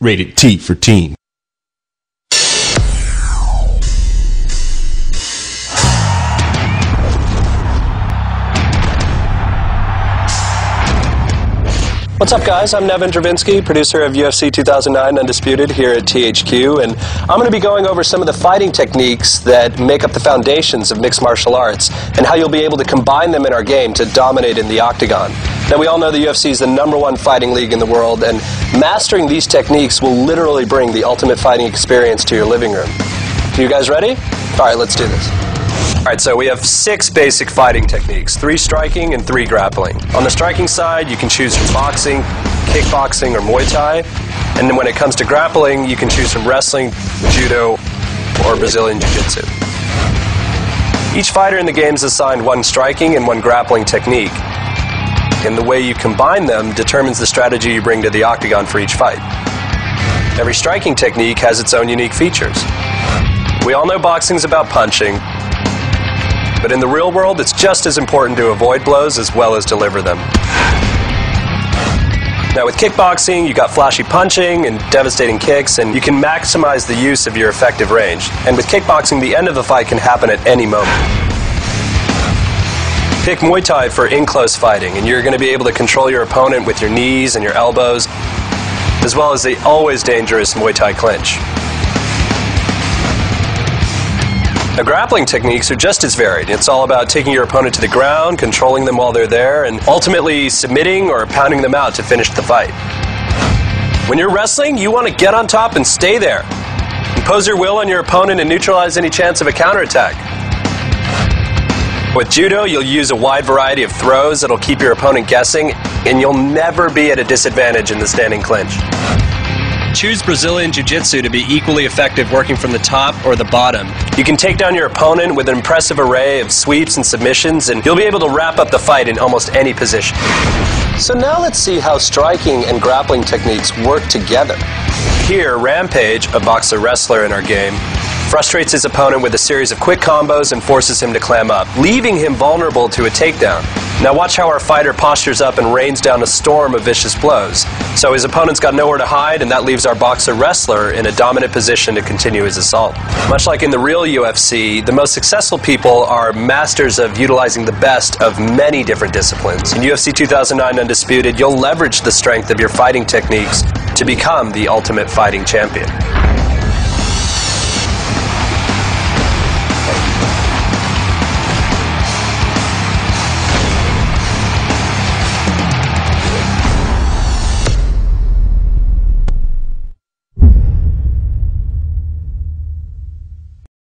Rated T for teen. What's up, guys? I'm Nevin Dravinsky, producer of UFC 2009 Undisputed here at THQ, and I'm going to be going over some of the fighting techniques that make up the foundations of mixed martial arts and how you'll be able to combine them in our game to dominate in the octagon. Now, we all know the UFC is the #1 fighting league in the world, and mastering these techniques will literally bring the ultimate fighting experience to your living room. You guys ready? All right, let's do this. Alright, so we have 6 basic fighting techniques, 3 striking and 3 grappling. On the striking side, you can choose from boxing, kickboxing, or Muay Thai. And then when it comes to grappling, you can choose from wrestling, judo, or Brazilian Jiu-Jitsu. Each fighter in the game is assigned 1 striking and 1 grappling technique. And the way you combine them determines the strategy you bring to the octagon for each fight. Every striking technique has its own unique features. We all know boxing's about punching, but in the real world, it's just as important to avoid blows as well as deliver them. Now, with kickboxing, you got flashy punching and devastating kicks, and you can maximize the use of your effective range. And with kickboxing, the end of the fight can happen at any moment. Pick Muay Thai for in-close fighting, and you're going to be able to control your opponent with your knees and your elbows, as well as the always dangerous Muay Thai clinch. Now, grappling techniques are just as varied. It's all about taking your opponent to the ground, controlling them while they're there, and ultimately submitting or pounding them out to finish the fight. When you're wrestling, you want to get on top and stay there. Impose your will on your opponent and neutralize any chance of a counterattack. With judo, you'll use a wide variety of throws that'll keep your opponent guessing, and you'll never be at a disadvantage in the standing clinch. Choose Brazilian Jiu-Jitsu to be equally effective working from the top or the bottom. You can take down your opponent with an impressive array of sweeps and submissions, and you'll be able to wrap up the fight in almost any position. So now let's see how striking and grappling techniques work together. Here, Rampage, a boxer-wrestler in our game, frustrates his opponent with a series of quick combos and forces him to clam up, leaving him vulnerable to a takedown. Now watch how our fighter postures up and rains down a storm of vicious blows. So his opponent's got nowhere to hide, and that leaves our boxer-wrestler in a dominant position to continue his assault. Much like in the real UFC, the most successful people are masters of utilizing the best of many different disciplines. In UFC 2009 Undisputed, you'll leverage the strength of your fighting techniques to become the ultimate fighting champion.